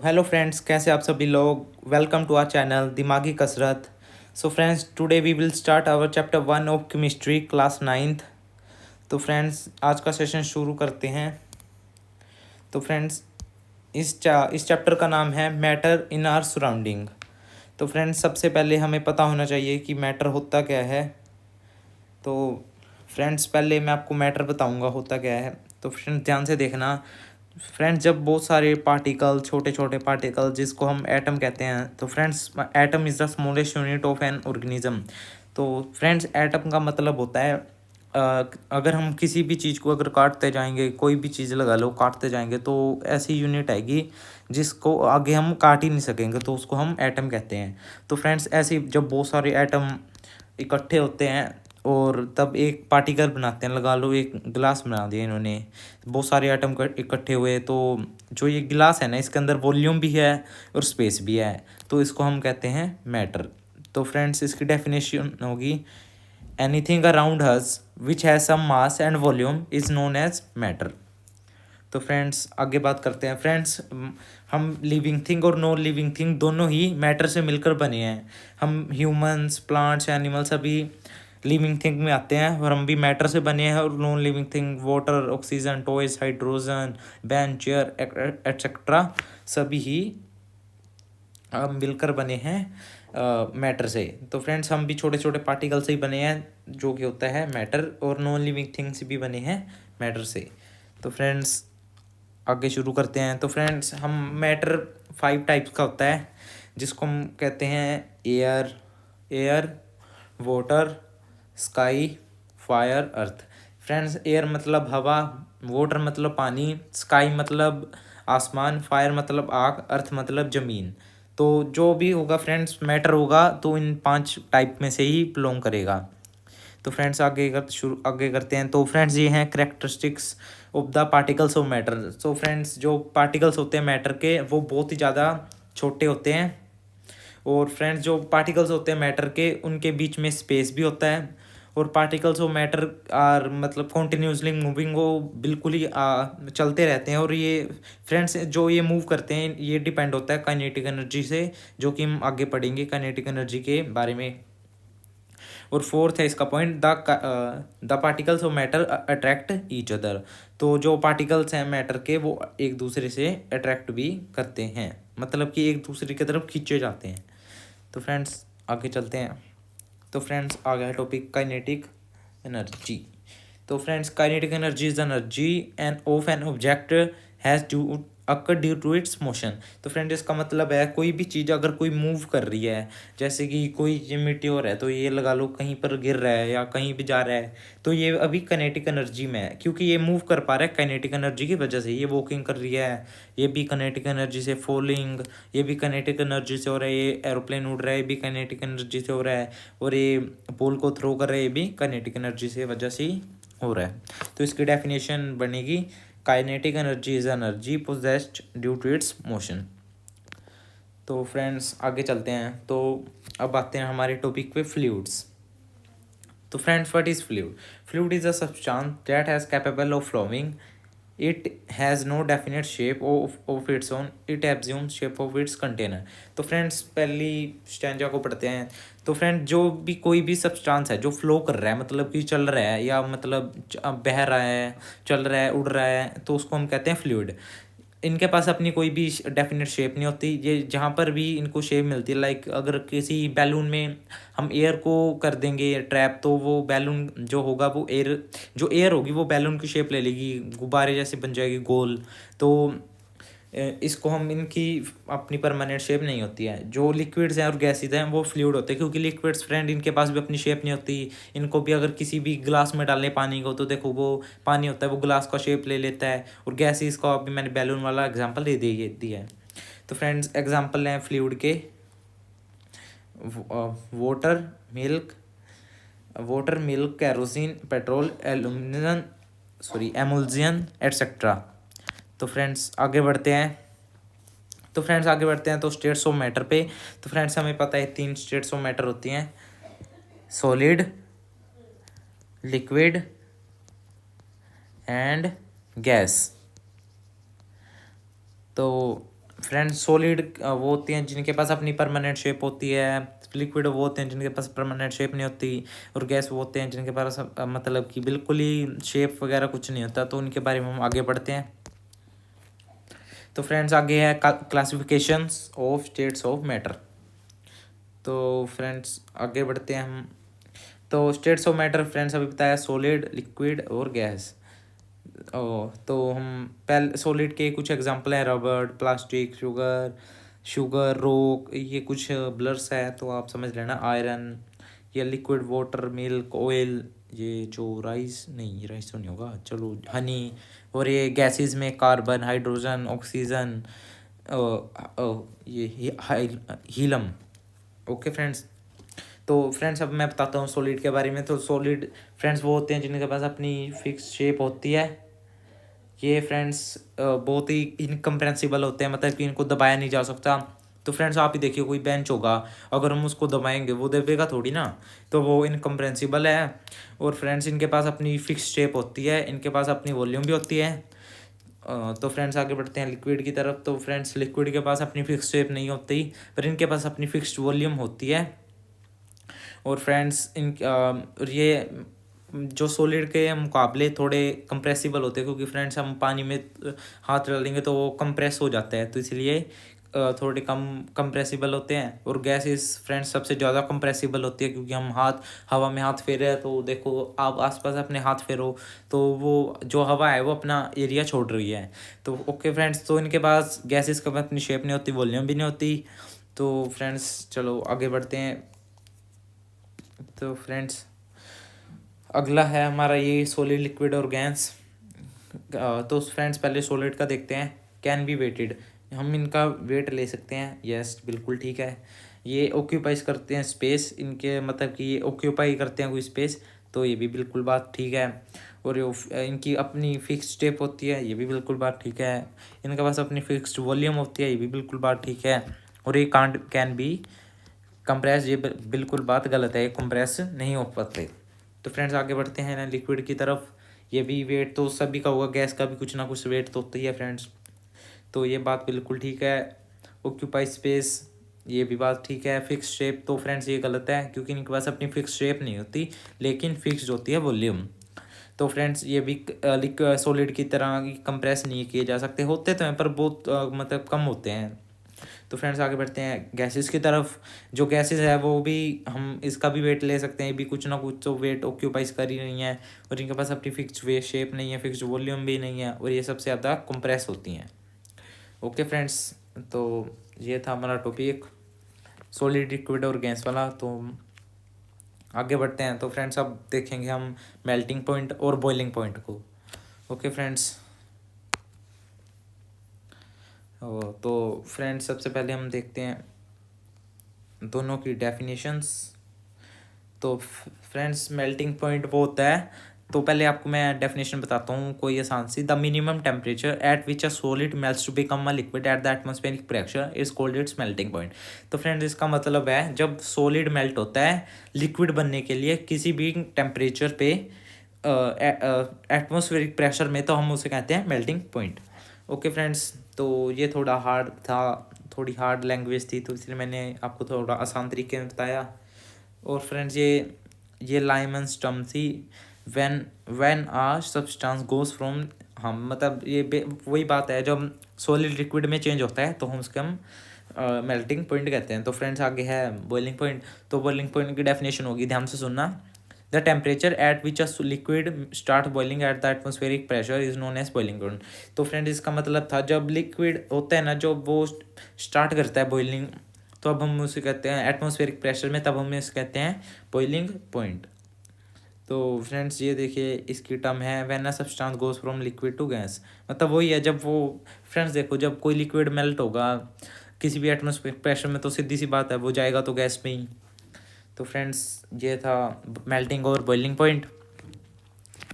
Hello friends, कैसे आप सभी लोग। वेलकम टू आवर चैनल दिमागी कसरत। So friends, today we will start our chapter 1 of chemistry class 9th। तो फ्रेंड्स, आज का सेशन शुरू करते हैं। तो फ्रेंड्स, इस चैप्टर का नाम है मैटर इन आवर सराउंडिंग। तो फ्रेंड्स, सबसे पहले हमें पता होना चाहिए कि मैटर होता क्या है। तो फ्रेंड्स, पहले मैं आपको मैटर बताऊंगा होता क्या है। तो फ्रेंड्स, ध्यान से देखना। फ्रेंड्स, जब बहुत सारे पार्टिकल, छोटे छोटे पार्टिकल जिसको हम एटम कहते हैं, तो friends atom is the smallest unit of an organism. तो फ्रेंड्स, एटम का मतलब होता है अगर हम किसी भी चीज़ को अगर काटते जाएंगे, कोई भी चीज़ लगा लो, काटते जाएंगे तो ऐसी यूनिट आएगी जिसको आगे हम काट ही नहीं सकेंगे, तो उसको हम एटम कहते हैं। तो फ्रेंड्स, ऐसे जब बहुत सारे एटम इकट्ठे होते हैं और तब एक पार्टिकल बनाते हैं, लगा लो एक गिलास बना दिया इन्होंने, बहुत सारे आइटम इकट्ठे हुए, तो जो ये गिलास है ना, इसके अंदर वॉल्यूम भी है और स्पेस भी है, तो इसको हम कहते हैं मैटर। तो फ्रेंड्स, इसकी डेफिनेशन होगी anything around us which has some mass and volume is known as matter. तो फ्रेंड्स, आगे बात करते हैं। फ्रेंड्स, हम लिविंग थिंग और नॉन लिविंग थिंग दोनों ही मैटर से मिलकर बने हैं। हम ह्यूमंस, प्लांट्स, एनिमल्स सभी लिविंग थिंग में आते हैं और हम भी मैटर से बने हैं। और non living thing water, oxygen, toys, hydrogen, bench, chair etcetera सभी ही मिलकर बने हैं मैटर से। तो फ्रेंड्स, हम भी छोटे छोटे पार्टिकल से ही बने हैं, जो कि होता है मैटर, और नॉन लिविंग थिंग्स भी बने हैं मैटर से। तो फ्रेंड्स, आगे शुरू करते हैं। तो फ्रेंड्स, हम मैटर 5 टाइप्स का होता है, जिसको हम कहते हैं एयर, वाटर, स्काई, फायर, अर्थ। फ्रेंड्स, एयर मतलब हवा, वाटर मतलब पानी, स्काई मतलब आसमान, फायर मतलब आग, अर्थ मतलब ज़मीन। तो जो भी होगा फ्रेंड्स मैटर होगा, तो इन 5 टाइप में से ही बिलोंग करेगा। तो फ्रेंड्स, आगे करते हैं। तो फ्रेंड्स, ये हैं characteristics of the particles of matter. So friends, जो पार्टिकल्स होते हैं मैटर के, वो बहुत ही ज़्यादा छोटे होते हैं। और फ्रेंड्स, जो पार्टिकल्स होते हैं मैटर के, उनके बीच में स्पेस भी होता है। और पार्टिकल्स ऑफ मैटर आर मतलब कॉन्टिन्यूसली मूविंग, वो बिल्कुल ही चलते रहते हैं। और ये फ्रेंड्स, जो ये मूव करते हैं, ये डिपेंड होता है काइनेटिक एनर्जी से, जो कि हम आगे पढ़ेंगे काइनेटिक एनर्जी के बारे में। और फोर्थ है इसका point, the particles of matter attract each other. तो जो पार्टिकल्स हैं मैटर के, वो एक दूसरे से अट्रैक्ट भी करते हैं, मतलब कि एक दूसरे की तरफ खींचे जाते हैं। तो फ्रेंड्स, आगे चलते हैं। तो फ्रेंड्स, आ गया टॉपिक काइनेटिक एनर्जी। तो friends, kinetic energy is energy and of an object has to occur due to its motion. तो फ्रेंड, इसका मतलब है कोई भी चीज़ अगर कोई मूव कर रही है, जैसे कि कोई ये मीटियोर है, तो ये लगा लो कहीं पर गिर रहा है या कहीं भी जा रहा है, तो ये अभी काइनेटिक एनर्जी में है, क्योंकि ये मूव कर पा रहा है काइनेटिक एनर्जी की वजह से। ये वॉकिंग कर रही है, ये भी काइनेटिक एनर्जी से। फॉलिंग, ये भी काइनेटिक एनर्जी से हो रहा है। ये एरोप्लेन उड़ रहा है, ये भी काइनेटिक एनर्जी से हो रहा है। और ये पोल को थ्रो कर रहा है, ये भी काइनेटिक एनर्जी से वजह से ही हो रहा है। तो इसकी डेफिनेशन बनेगी kinetic energy is energy possessed due to its motion. तो फ्रेंड्स, आगे चलते हैं। तो अब आते हैं हमारे टॉपिक पे, फ्लूइड्स। तो friends, what is fluid? Fluid is a substance that has capable of flowing. It has no definite shape of its own, it assume shape of its container. तो फ्रेंड्स, पहली स्टैंजा को पढ़ते हैं। तो friend, जो भी कोई भी सब्सटेंस है जो फ्लो कर रहा है, मतलब कि चल रहा है, या मतलब बह रहा है, चल रहा है, उड़ रहा है, तो उसको हम कहते हैं फ्लूइड। इनके पास अपनी कोई भी डेफिनेट शेप नहीं होती। ये जहाँ पर भी इनको शेप मिलती है, लाइक अगर किसी बैलून में हम एयर को कर देंगे ट्रैप, तो वो बैलून जो होगा, वो एयर होगी, वो बैलून की शेप ले लेगी, गुब्बारे जैसे बन जाएगी गोल। तो इसको हम, इनकी अपनी परमानेंट शेप नहीं होती है। जो लिक्विड्स हैं और गैसेज हैं, वो फ्लूइड होते हैं, क्योंकि लिक्विड्स फ्रेंड, इनके पास भी अपनी शेप नहीं होती। इनको भी अगर किसी भी ग्लास में डालें पानी को, तो देखो वो पानी होता है, वो ग्लास का शेप ले लेता है। और गैसेज का अभी मैंने बैलून वाला एग्जाम्पल दे दिया है। तो फ्रेंड्स, एग्जाम्पल हैं फ्लूइड के, water, milk, kerosene, petrol, emulsion etcetera. तो फ्रेंड्स, आगे बढ़ते हैं। तो स्टेट्स ऑफ मैटर पे। तो फ्रेंड्स, हमें पता है 3 स्टेट्स ऑफ मैटर होती हैं, सॉलिड, लिक्विड एंड गैस। तो फ्रेंड्स सॉलिड वो होती हैं जिनके पास अपनी परमानेंट शेप होती है, लिक्विड वो होते हैं जिनके पास परमानेंट शेप नहीं होती, और गैस वो होते हैं जिनके पास मतलब कि बिल्कुल ही शेप वगैरह कुछ नहीं होता। तो उनके बारे में हम आगे बढ़ते हैं। तो फ्रेंड्स आगे है classifications of states of matter. तो फ्रेंड्स आगे बढ़ते हैं हम। तो स्टेट्स ऑफ मैटर फ्रेंड्स अभी बताया सॉलिड, लिक्विड और गैस। तो हम पहले सॉलिड के कुछ एग्जांपल हैं, रबड़, प्लास्टिक, शुगर, रॉक, ये कुछ ब्लर्स है तो आप समझ लेना। आयरन, ये लिक्विड वाटर, मिल्क, ऑयल, ये जो राइस नहीं, राइस तो नहीं होगा, चलो हनी। और ये गैसेस में कार्बन, हाइड्रोजन, ऑक्सीजन, ये हीलम। Okay friends. तो फ्रेंड्स अब मैं बताता हूँ सॉलिड के बारे में। तो सॉलिड फ्रेंड्स वो होते हैं जिनके पास अपनी फिक्स शेप होती है। ये फ्रेंड्स बहुत ही इनकम्प्रेंसिबल होते हैं, मतलब कि इनको दबाया नहीं जा सकता। तो फ्रेंड्स आप ही देखिए, कोई बेंच होगा, अगर हम उसको दबाएंगे वो दबेगा थोड़ी ना, तो वो इनकम्प्रेंसिबल है। और फ्रेंड्स इनके पास अपनी फिक्स शेप होती है, इनके पास अपनी वॉल्यूम भी होती है। तो फ्रेंड्स आगे बढ़ते हैं लिक्विड की तरफ। तो फ्रेंड्स लिक्विड के पास अपनी फिक्स शेप नहीं होती, पर इनके पास अपनी फिक्स्ड वॉल्यूम होती है। और फ्रेंड्स और ये जो सॉलिड के मुकाबले थोड़े कंप्रेसिबल होते हैं, क्योंकि फ्रेंड्स हम पानी में हाथ डालेंगे तो वो कंप्रेस हो जाता है, तो इसलिए थोड़े कम कंप्रेसिबल होते हैं। और गैसेस फ्रेंड्स सबसे ज़्यादा कंप्रेसिबल होती है, क्योंकि हम हवा में हाथ फेरे हैं, तो देखो आप आसपास अपने हाथ फेरो तो वो जो हवा है वो अपना एरिया छोड़ रही है। तो ओके फ्रेंड्स, तो इनके पास गैसेस का अपनी शेप नहीं होती, वॉल्यूम भी नहीं होती। तो फ्रेंड्स चलो आगे बढ़ते हैं। तो फ्रेंड्स अगला है हमारा ये सॉलिड, लिक्विड और गैस। तो फ्रेंड्स पहले सॉलिड का देखते हैं। कैन बी वेटेड, हम इनका वेट ले सकते हैं। यस बिल्कुल ठीक है। ये ऑक्यूपाइज करते हैं स्पेस, इनके मतलब कि ये ऑक्यूपाई करते हैं कोई स्पेस, तो ये भी बिल्कुल बात ठीक है। और ये इनकी अपनी फिक्स शेप होती है, ये भी बिल्कुल बात ठीक है। इनके पास अपनी फिक्स्ड वॉल्यूम होती है, ये भी बिल्कुल बात ठीक है। और ये कांट कैन बी कंप्रेस, ये बिल्कुल बात गलत है, ये कंप्रेस नहीं हो पाते। तो फ्रेंड्स आगे बढ़ते हैं ना लिक्विड की तरफ। ये भी वेट तो सभी का होगा, गैस का भी कुछ ना कुछ वेट तो होता ही है फ्रेंड्स, तो ये बात बिल्कुल ठीक है। ऑक्यूपाई स्पेस, ये भी बात ठीक है। फिक्स शेप, तो फ्रेंड्स ये गलत है, क्योंकि इनके पास अपनी फिक्स शेप नहीं होती, लेकिन फिक्स्ड होती है वॉल्यूम। तो फ्रेंड्स ये भी सॉलिड की तरह कंप्रेस नहीं किए जा सकते, होते तो हैं पर बहुत मतलब कम होते हैं। तो फ्रेंड्स आगे बढ़ते हैं गैसेस की तरफ। जो गैसेस है वो भी हम इसका भी वेट ले सकते हैं, ये भी कुछ ना कुछ तो वेट ऑक्यूपाइज कर ही नहीं है, और इनके पास अपनी फिक्स्ड वे शेप नहीं है, फिक्स्ड वॉल्यूम भी नहीं है, और ये सबसे ज़्यादा कंप्रेस होती हैं। ओके फ्रेंड्स, तो ये था हमारा टॉपिक सॉलिड, लिक्विड और गैस वाला। तो आगे बढ़ते हैं। तो फ्रेंड्स अब देखेंगे हम मेल्टिंग पॉइंट और बॉइलिंग पॉइंट को। ओके फ्रेंड्स, तो फ्रेंड्स सबसे पहले हम देखते हैं दोनों की डेफिनेशंस। तो फ्रेंड्स मेल्टिंग पॉइंट वो होता है, तो पहले आपको मैं डेफिनेशन बताता हूँ कोई आसान सी। The minimum temperature at which a solid melts to become a liquid at the atmospheric pressure is called its melting point. तो फ्रेंड्स इसका मतलब है जब सॉलिड मेल्ट होता है लिक्विड बनने के लिए किसी भी टेम्परेचर पे एटमॉस्फेरिक प्रेशर में, तो हम उसे कहते हैं मेल्टिंग पॉइंट। ओके फ्रेंड्स, तो ये थोड़ा हार्ड था, थोड़ी हार्ड लैंग्वेज थी, तो इसलिए मैंने आपको थोड़ा आसान तरीके में बताया। और फ्रेंड्स ये लाइमन्स टर्म थी, when a substance goes from, हम मतलब ये वही बात है जब सॉलिड लिक्विड में चेंज होता है तो हम उसके हम मेल्टिंग पॉइंट कहते हैं। तो फ्रेंड्स आगे है बॉइलिंग पॉइंट। तो बॉइलिंग पॉइंट की डेफिनेशन होगी, ध्यान से सुनना। The temperature at which a liquid start boiling at the atmospheric pressure is known as boiling point. तो फ्रेंड्स इसका मतलब था जब लिक्विड होता है ना, जो वो स्टार्ट करता है बॉइलिंग, तो अब हम उसे कहते हैं एटमॉस्फेरिक प्रेशर में, तब हम इसे कहते हैं बॉइलिंग पॉइंट। तो फ्रेंड्स ये देखिए इसकी टर्म है when a substance goes from liquid to gas, मतलब वही है जब वो, फ्रेंड्स देखो जब कोई लिक्विड मेल्ट होगा किसी भी एटमॉस्फेरिक प्रेशर में, तो सीधी सी बात है वो जाएगा तो गैस में ही। तो फ्रेंड्स ये था मेल्टिंग और बॉइलिंग पॉइंट।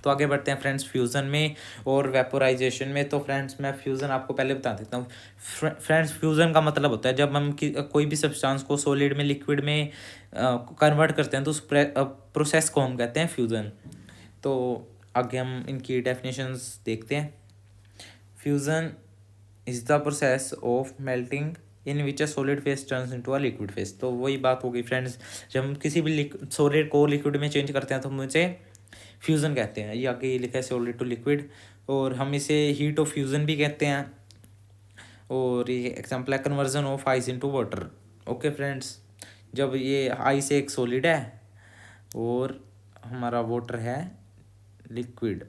तो आगे बढ़ते हैं फ्रेंड्स फ्यूज़न में और वेपोराइजेशन में। तो फ्रेंड्स मैं फ्यूज़न आपको पहले बता देता हूँ। फ्रेंड्स फ्यूज़न का मतलब होता है जब हम कोई भी सब्सटेंस को सॉलिड में लिक्विड में कन्वर्ट करते हैं, तो उस प्रोसेस को हम कहते हैं फ्यूज़न। तो आगे हम इनकी डेफिनेशंस देखते हैं। Fusion is the process of melting in which a solid phase turns into a liquid phase. तो वही बात हो गई फ्रेंड्स, जब हम किसी भी सॉलिड को लिक्विड में चेंज करते हैं तो हम इसे फ्यूज़न कहते हैं। ये आगे लिखा है सॉलिड टू लिक्विड, और हम इसे हीट ऑफ फ्यूज़न भी कहते हैं। और ये एग्जाम्पल है conversion of ice into water. Okay friends, जब ये आइस एक सॉलिड है और हमारा वाटर है लिक्विड।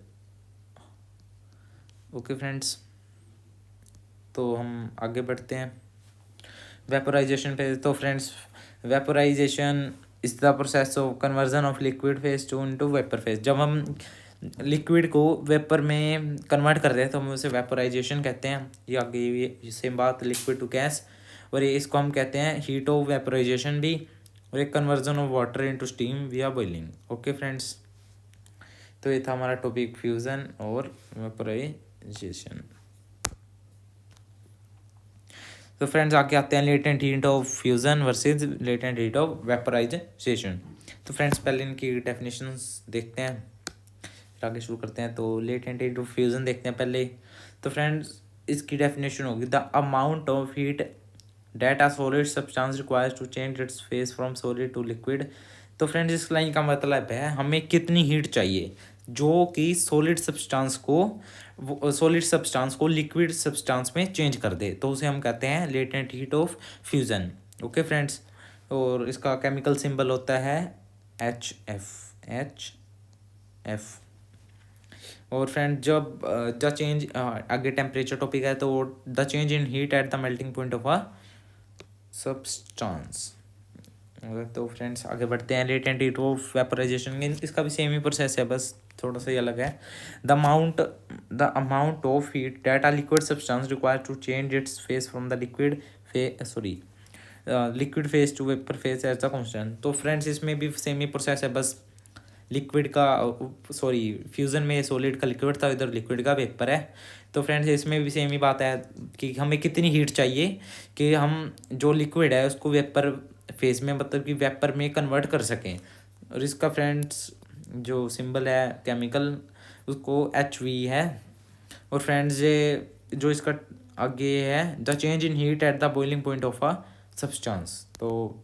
ओके फ्रेंड्स, तो हम आगे बढ़ते हैं वेपोराइजेशन फेज। तो friends, vaporisation is the process of conversion of liquid phase two into vapour phase. जब हम लिक्विड को वेपर में कन्वर्ट करते हैं तो हम उसे वेपोराइजेशन कहते हैं। ये आगे ये सेम बात, लिक्विड टू गैस, और ये इसको हम कहते हैं हीट ऑफ वेपोराइजेशन भी, और एक conversion of water into steam विया बॉइलिंग। ओके फ्रेंड्स, तो ये था हमारा टॉपिक फ्यूज़न और वेपोराइजेशन। तो फ्रेंड्स आगे आते हैं latent heat of fusion versus latent heat of vaporisation. तो फ्रेंड्स पहले इनकी डेफिनेशंस देखते हैं, फिर आगे शुरू करते हैं। तो लेटेंट हीट ऑफ फ्यूज़न देखते हैं पहले। तो फ्रेंड्स इसकी डेफिनेशन होगी the amount of heat that a solid substance requires to change its phase from solid to liquid. तो फ्रेंड्स इस लाइन का मतलब है हमें कितनी हीट चाहिए जो कि सॉलिड सब्सटेंस को लिक्विड सब्सटेंस में चेंज कर दे, तो उसे हम कहते हैं latent heat of fusion. Okay friends, और इसका केमिकल सिंबल होता है HF। और फ्रेंड जब द चेंज आगे टेम्परेचर टॉपिक है, तो the change in heat at the melting point of a substance. तो फ्रेंड्स आगे बढ़ते हैं लेटेंट हीट ऑफ वेपोराइजेशन। इसका भी सेम ही प्रोसेस है, बस थोड़ा सा ही अलग है। The amount of heat that a liquid substance require to change its phase from the liquid phase to vapour phase as the constant. तो फ्रेंड्स इसमें भी सेम ही प्रोसेस है, बस लिक्विड का फ्यूज़न में सॉलिड का लिक्विड था, इधर लिक्विड का वेपर है। तो फ्रेंड्स इसमें भी सेम ही बात है कि हमें कितनी हीट चाहिए कि हम जो लिक्विड है उसको वेपर फेस में, मतलब कि वेपर में कन्वर्ट कर सकें। और इसका फ्रेंड्स जो सिंबल है केमिकल, उसको HV है। और फ्रेंड्स ये जो इसका आगे है the change in heat at the boiling point of a substance. तो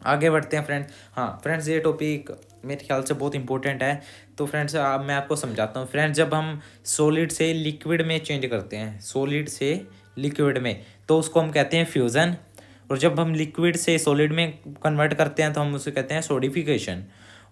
आगे बढ़ते हैं फ्रेंड्स। हाँ फ्रेंड्स, ये टॉपिक मेरे ख्याल से बहुत इंपॉर्टेंट है। तो फ्रेंड्स मैं आपको समझाता हूँ। फ्रेंड्स जब हम सॉलिड से लिक्विड में चेंज करते हैं, सॉलिड से लिक्विड में, तो उसको हम कहते हैं फ्यूज़न। और जब हम लिक्विड से सॉलिड में कन्वर्ट करते हैं तो हम उसे कहते हैं सॉलिडिफिकेशन।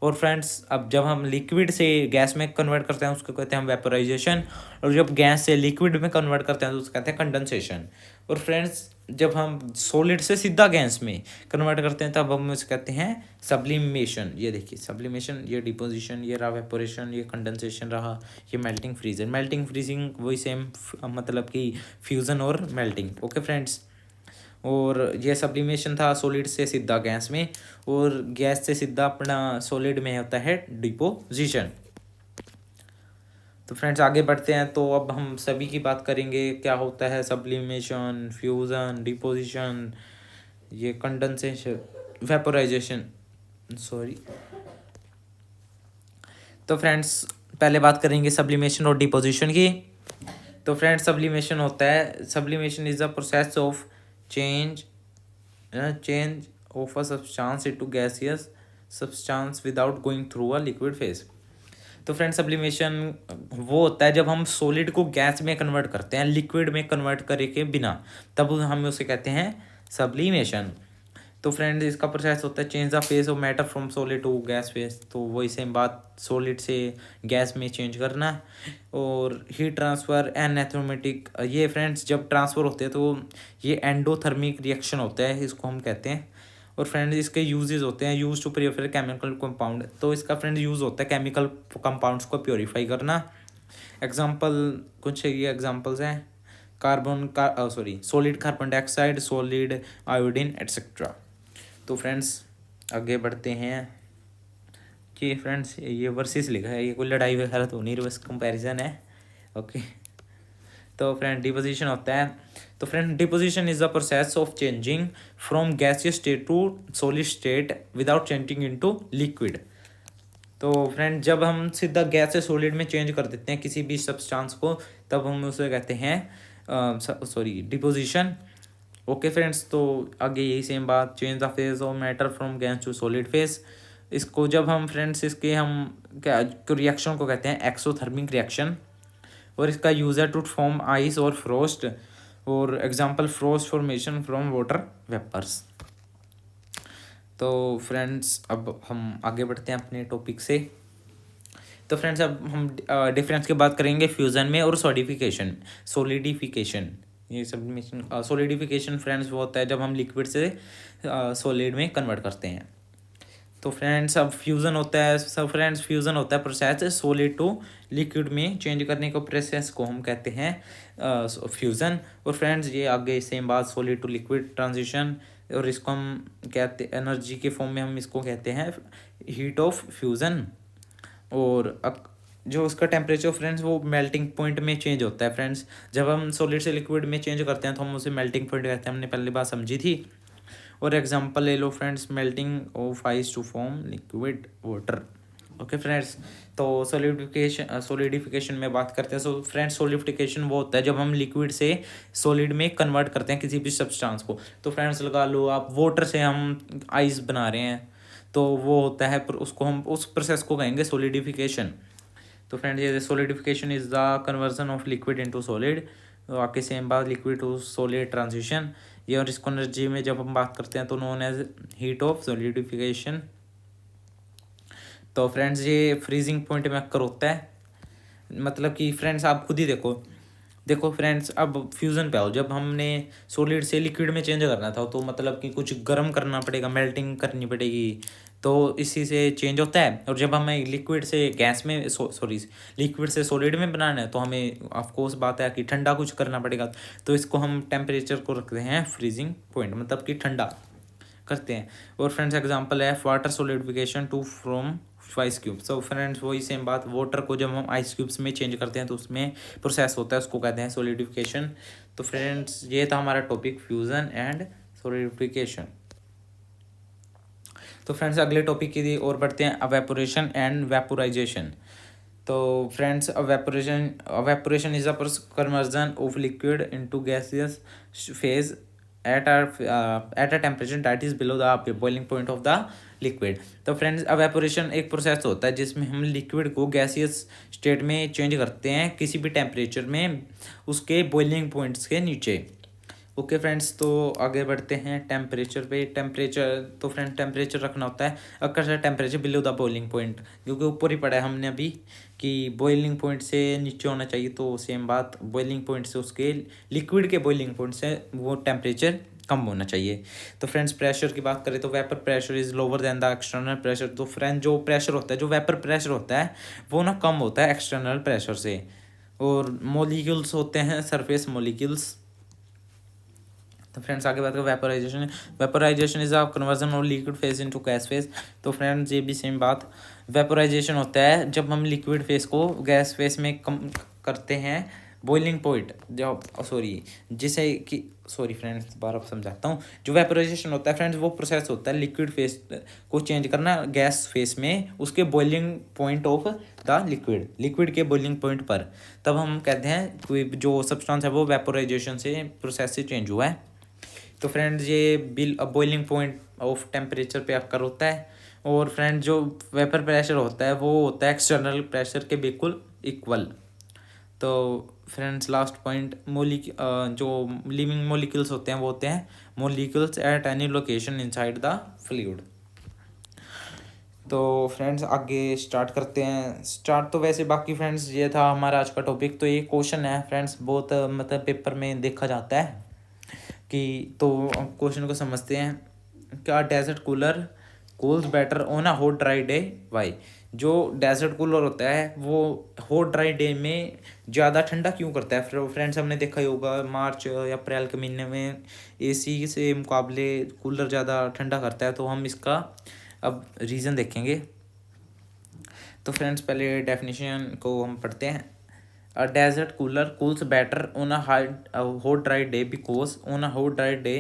और फ्रेंड्स अब जब हम लिक्विड से गैस में कन्वर्ट करते हैं उसको कहते हैं हम वेपोराइजेशन। और जब गैस से लिक्विड में कन्वर्ट करते हैं तो उसको कहते हैं कंडेंसेशन। और फ्रेंड्स जब हम सॉलिड से सीधा गैस में कन्वर्ट करते हैं तब हम उसे कहते हैं सब्लिमेशन। ये देखिए सब्लिमेशन, ये डिपोजिशन, ये रहा वेपोरेशन, ये कंडेंसेशन रहा, ये मेल्टिंग फ्रीजिंग। मेल्टिंग फ्रीजिंग वही सेम मतलब कि फ्यूज़न और मेल्टिंग। ओके फ्रेंड्स, और ये सब्लिमेशन था सॉलिड से सीधा गैस में, और गैस से सीधा अपना सॉलिड में होता है डिपोजिशन। तो फ्रेंड्स आगे बढ़ते हैं। तो अब हम सभी की बात करेंगे क्या होता है सब्लिमेशन, फ्यूज़न, डिपोजिशन, ये कंडेंसेशन, वेपोराइजेशन, सॉरी। तो फ्रेंड्स पहले बात करेंगे सब्लिमेशन और डिपोजिशन की। तो फ्रेंड्स सब्लिमेशन होता है, sublimation is the process of change of a substance into gaseous substance without going through a liquid phase. तो फ्रेंड्स सब्लिमेशन वो होता है जब हम सॉलिड को गैस में कन्वर्ट करते हैं लिक्विड में कन्वर्ट करे के बिना, तब हम उसे कहते हैं सब्लिमेशन। तो फ्रेंड्स इसका प्रोसेस होता है change the phase of matter from solid to gas phase. तो वही सेम बात, सॉलिड से गैस में चेंज करना। और हीट ट्रांसफ़र एनेथोमेटिक, ये फ्रेंड्स जब ट्रांसफ़र होते हैं तो ये एंडोथर्मिक रिएक्शन होता है, इसको हम कहते हैं। और फ्रेंड्स इसके यूजेस होते हैं use to purify chemical compound. तो इसका फ्रेंड्स यूज़ होता है केमिकल कंपाउंड्स को प्योरीफाई करना। एग्जांपल कुछ ये एग्जांपल्स हैं solid carbon dioxide, solid iodine etcetera. तो फ्रेंड्स आगे बढ़ते हैं कि फ्रेंड्स ये वर्सेस लिखा है, ये कोई लड़ाई वगैरह तो नहीं, बस कंपैरिजन है। ओके, तो फ्रेंड डिपोजिशन होता है। तो friend deposition is the process of changing from gaseous state to solid state without changing into liquid. तो फ्रेंड जब हम सीधा गैस से सॉलिड में चेंज कर देते हैं किसी भी सब्सटेंस को, तब हम उसे कहते हैं डिपोजिशन। ओके फ्रेंड्स, तो आगे यही सेम बात, change the phase of matter from gas to solid phase. इसको जब हम फ्रेंड्स इसके हम क्या रिएक्शन को कहते हैं एक्सोथर्मिक रिएक्शन, और इसका यूज़ है टू फॉर्म आइस और फ्रोस्ट, और example frost formation from water vapours. तो फ्रेंड्स अब हम आगे बढ़ते हैं अपने टॉपिक से। तो फ्रेंड्स अब हम डिफरेंस की बात करेंगे फ्यूज़न में और सोलिडिफिकेशन। ये सब सोलिडिफिकेशन फ्रेंड्स वो होता है जब हम लिक्विड से सॉलिड में कन्वर्ट करते हैं। तो फ्रेंड्स अब फ्यूज़न होता है, सब फ्रेंड्स फ्यूज़न होता है प्रोसेस सॉलिड टू लिक्विड में चेंज करने को, प्रोसेस को हम कहते हैं फ्यूज़न। और फ्रेंड्स ये आगे सेम बात, सॉलिड टू लिक्विड ट्रांजिशन, और इसको हम कहते एनर्जी के फॉर्म में हम इसको कहते हैं हीट ऑफ फ्यूज़न। और जो उसका टेम्परेचर फ्रेंड्स वो मेल्टिंग पॉइंट में चेंज होता है फ्रेंड्स। जब हम सॉलिड से लिक्विड में चेंज करते हैं तो हम उसे मेल्टिंग पॉइंट कहते हैं, हमने पहली बार समझी थी। और एग्जांपल ले लो friends, melting of ice to form liquid water. Okay friends, तो सोलिडिफिकेशन में बात करते हैं। सो फ्रेंड्स सोलिडिफिकेशन वो होता है जब हम लिक्विड से सॉलिड में कन्वर्ट करते हैं किसी भी सब्सटेंस को। तो फ्रेंड्स लगा लो आप वाटर से हम आइस बना रहे हैं, तो वो होता है उसको हम उस प्रोसेस को कहेंगे सोलिडिफिकेशन। तो फ्रेंड्स ये solidification is the conversion of liquid into solid. आके सेम बात, लिक्विड टू सॉलिड ट्रांजिशन। ये और इसको एनर्जी में जब हम बात करते हैं तो known as heat of solidification. तो फ्रेंड्स ये फ्रीजिंग पॉइंट में अक्कर होता है, मतलब कि फ्रेंड्स आप खुद ही देखो फ्रेंड्स, अब फ्यूज़न पे आओ, जब हमने सॉलिड से लिक्विड में चेंज करना था तो मतलब कि कुछ गर्म करना पड़ेगा, मेल्टिंग करनी पड़ेगी, तो इसी से चेंज होता है। और जब हमें लिक्विड से गैस में लिक्विड से सॉलिड में बनाना है तो हमें ऑफकोर्स बात है कि ठंडा कुछ करना पड़ेगा। तो इसको हम टेम्परेचर को रखते हैं फ्रीजिंग पॉइंट, मतलब कि ठंडा करते हैं। और फ्रेंड्स एग्जांपल है water solidification to from ice cube. So friends वही सेम बात, वाटर को जब हम आइस क्यूब्स में चेंज करते हैं तो उसमें प्रोसेस होता है, उसको कहते हैं सॉलिडिफिकेशन। तो फ्रेंड्स ये था हमारा टॉपिक फ्यूज़न एंड सॉलिडिफिकेशन। तो फ्रेंड्स अगले टॉपिक की और बढ़ते हैं, अवेपोरेशन एंड वेपोराइजेशन। तो friends evaporation is a conversion of liquid into gaseous phase at a temperature that is below the boiling point of the liquid. तो friends evaporation एक process होता है जिसमें हम लिक्विड को गैसियस स्टेट में change करते हैं किसी भी टेम्परेचर में, उसके बॉइलिंग पॉइंट्स के नीचे। ओके फ्रेंड्स, तो आगे बढ़ते हैं टेम्परेचर पे। टेम्परेचर तो फ्रेंड टेम्परेचर रखना होता है अक्सर temperature below the boiling point, क्योंकि ऊपर ही पढ़ा है हमने अभी कि बॉइलिंग पॉइंट से नीचे होना चाहिए। तो सेम बात, बॉइलिंग पॉइंट से उसके लिक्विड के बॉइलिंग पॉइंट से वो टेम्परेचर कम होना चाहिए। तो फ्रेंड्स प्रेशर की बात करें तो vapour pressure is lower than the external pressure. तो फ्रेंड जो प्रेशर होता है, जो वेपर प्रेशर होता है वो ना कम होता है एक्सटर्नल प्रेशर से। और मोलिक्यूल्स होते हैं सरफेस मोलिक्यूल्स। तो फ्रेंड्स आगे बात करें vaporisation is a conversion of liquid phase into gas phase. तो फ्रेंड्स ये भी सेम बात, वेपोराइजेशन होता है जब हम लिक्विड फेज को गैस फेज में कम करते हैं बॉइलिंग पॉइंट, जो सॉरी फ्रेंड्स दोबारा समझाता हूँ। जो वेपोराइजेशन होता है फ्रेंड्स वो प्रोसेस होता है लिक्विड फेज को चेंज करना गैस फेज में, उसके boiling point of the liquid के बॉइलिंग पॉइंट पर। तब हम कहते हैं कोई जो सब्सटेंस है वो वेपोराइजेशन से प्रोसेस से चेंज हुआ है। तो फ्रेंड्स ये बॉइलिंग पॉइंट ऑफ टेम्परेचर पे अक्कर होता है। और फ्रेंड जो वेपर प्रेशर होता है वो होता है एक्सटर्नल प्रेशर के बिल्कुल इक्वल। तो फ्रेंड्स लास्ट पॉइंट, जो लिविंग मोलिक्यूल्स होते हैं वो होते हैं molecules at any location inside the fluid. तो फ्रेंड्स आगे स्टार्ट करते हैं। तो वैसे बाकी फ्रेंड्स ये था हमारा आज का टॉपिक। तो ये क्वेश्चन है फ्रेंड्स बहुत मतलब पेपर में देखा जाता है कि, तो क्वेश्चन को समझते हैं। क्या desert cooler cools better on a hot dry day, why? जो डेजर्ट कूलर होता है वो हॉट ड्राई डे में ज़्यादा ठंडा क्यों करता है? फ्रेंड्स हमने देखा ही होगा मार्च या अप्रैल के महीने में एसी से मुकाबले कूलर ज़्यादा ठंडा करता है। तो हम इसका अब रीज़न देखेंगे। तो फ्रेंड्स पहले डेफिनेशन को हम पढ़ते हैं। A desert cooler cools better on a hot dry day because on a hot dry day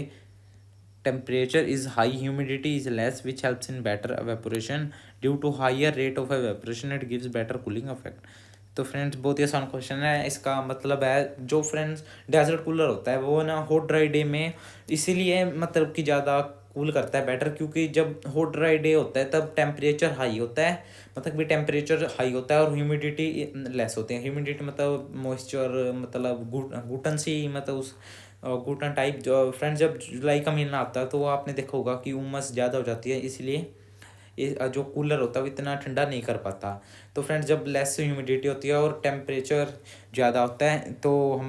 temperature is high, humidity is less, which helps in better evaporation. Due to higher rate of evaporation, it gives better cooling effect. तो friends बहुत ही आसान question है। इसका मतलब है जो friends desert cooler होता है वो ना हॉट ड्राई डे में इसीलिए मतलब कि ज़्यादा कूल करता है बेटर, क्योंकि जब हॉट ड्राई डे होता है तब टेम्परेचर हाई होता है, मतलब कि टेम्परेचर हाई होता है और ह्यूमिडिटी लेस होती है। ह्यूमिडिटी मतलब मॉइस्चर, मतलब घुटन सी, मतलब उस घुटन टाइप। जो फ्रेंड्स जब जुलाई का महीना आता है तो आपने देखा होगा कि उमस ज़्यादा हो जाती है, इसलिए ये जो कूलर होता है वो इतना ठंडा नहीं कर पाता। तो फ्रेंड्स जब लेस ह्यूमिडिटी होती है और टेम्परेचर ज़्यादा होता है तो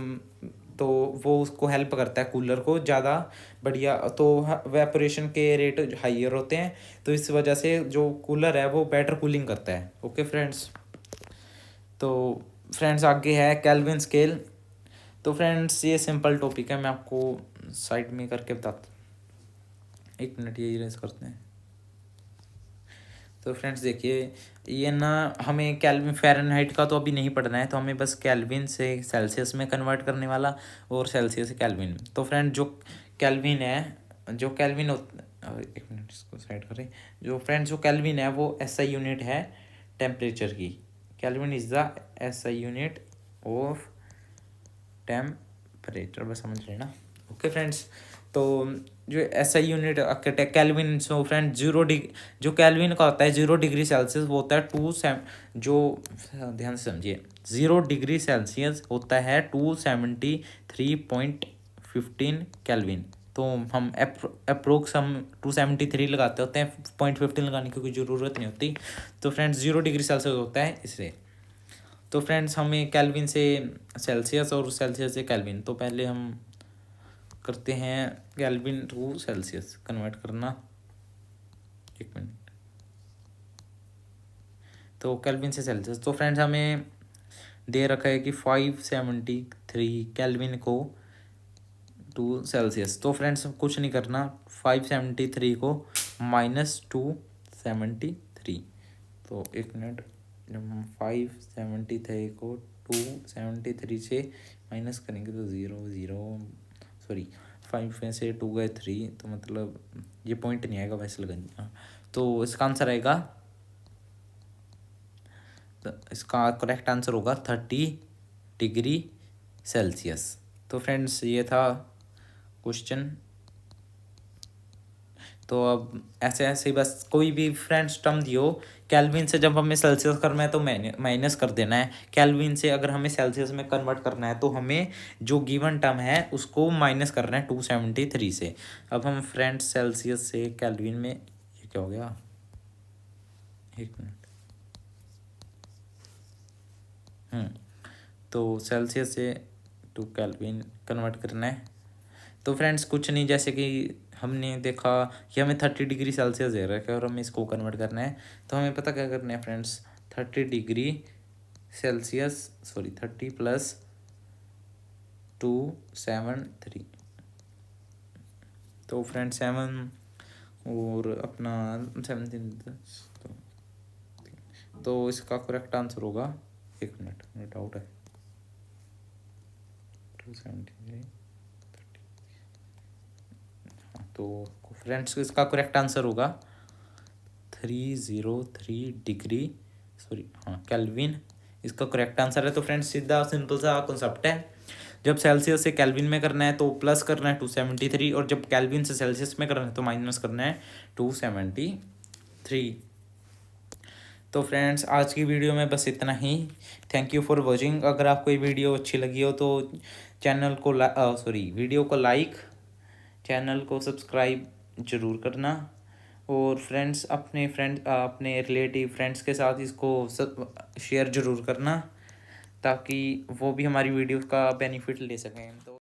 वो उसको हेल्प करता है कूलर को ज़्यादा बढ़िया, तो वेपोरेशन के रेट हाइयर होते हैं, तो इस वजह से जो कूलर है वो बेटर कूलिंग करता है। ओके फ्रेंड्स, तो फ्रेंड्स आगे है केल्विन स्केल। तो फ्रेंड्स ये सिंपल टॉपिक है, मैं आपको साइड में करके बताता हूँ। 1 मिनट ये इरेज करते हैं। तो फ्रेंड्स देखिए ये ना हमें केल्विन फ़ारेनहाइट का तो अभी नहीं पढ़ना है, तो हमें बस केल्विन से सेल्सियस में कन्वर्ट करने वाला और सेल्सियस से केल्विन में। तो फ्रेंड जो केल्विन है, जो केल्विन 1 मिनट इसको साइड करें। जो फ्रेंड्स जो केल्विन है वो एसआई यूनिट है टेम्परेचर की। Kelvin is the SI unit of temperature, बस समझ रहे ना। ओके फ्रेंड्स, तो जो SI unit kelvin, so friend जो केल्विन का होता है 0 डिग्री सेल्सियस वो होता है जो ध्यान से समझिए 0 डिग्री सेल्सियस होता है 273.15 केल्विन। तो हम अप्रोक्स हम 273 लगाते होते हैं, 0.15 लगाने की कोई ज़रूरत नहीं होती। तो फ्रेंड्स 0 डिग्री सेल्सियस होता है इससे। तो फ्रेंड्स हमें केल्विन से सेल्सियस और सेल्सियस से केल्विन, तो पहले हम करते हैं केल्विन टू सेल्सियस कन्वर्ट करना। 1 मिनट, तो केल्विन से सेल्सियस। तो फ्रेंड्स हमें दे रखा है कि 573 केल्विन को टू सेल्सियस। तो फ्रेंड्स कुछ नहीं करना, 573 को -273। तो 1 मिनट, जब हम 573 को 273 से माइनस करेंगे तो 5 में से 2 गए 3, तो मतलब ये पॉइंट नहीं आएगा वैसे लगा। तो इसका आंसर आएगा, तो इसका करेक्ट आंसर होगा 30 डिग्री सेल्सियस। तो फ्रेंड्स ये था क्वेश्चन। तो अब ऐसे ऐसे ही बस कोई भी फ्रेंड्स टर्म दियो, केल्विन से जब हमें सेल्सियस करना है तो माइनस कर देना है, केल्विन से अगर हमें सेल्सियस में कन्वर्ट करना है तो हमें जो गिवन टर्म है उसको माइनस करना है 273 से। अब हम फ्रेंड्स सेल्सियस से केल्विन में, ये क्या हो गया, 1 मिनट। तो सेल्सियस से टू केल्विन कन्वर्ट करना है। तो फ्रेंड्स कुछ नहीं, जैसे कि हमने देखा कि हमें 30 डिग्री सेल्सियस दे रखा है और हमें इसको कन्वर्ट करना है, तो हमें पता क्या करना है फ्रेंड्स, 30 डिग्री सेल्सियस 30 + 273। तो फ्रेंड्स 7 और अपना 17, तो इसका करेक्ट आंसर होगा, 1 मिनट मुझे डाउट है, 273। तो फ्रेंड्स इसका करेक्ट आंसर होगा 303 डिग्री केल्विन इसका करेक्ट आंसर है। तो फ्रेंड्स सीधा सिंपल सा कॉन्सेप्ट है, जब सेल्सियस से केल्विन में करना है तो प्लस करना है 273, और जब केल्विन से सेल्सियस में करना है तो माइनस करना है 273। तो फ्रेंड्स आज की वीडियो में बस इतना ही। Thank you for watching. अगर आपको ये वीडियो अच्छी लगी हो तो चैनल को वीडियो को लाइक, चैनल को सब्सक्राइब ज़रूर करना, और फ्रेंड्स अपने रिलेटिव फ्रेंड्स के साथ इसको सब शेयर ज़रूर करना, ताकि वो भी हमारी वीडियो का बेनिफिट ले सकें। तो